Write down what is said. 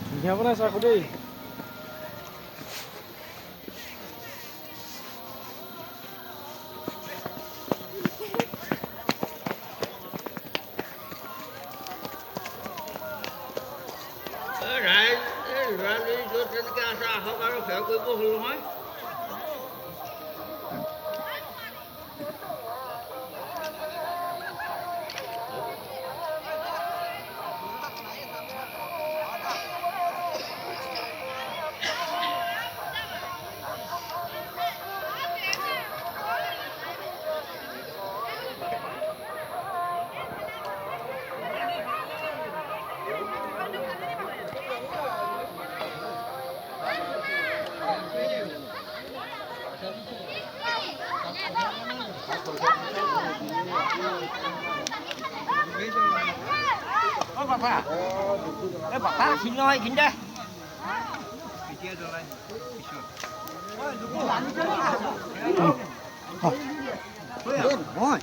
ধুনীয়া বনাইছে আকৌ দেই তেনেকৈ আছে আহক আৰু সেৱা কৰিব হ'ল নহয় Bapak, bapak sini oi gini. Video jalai. Oi.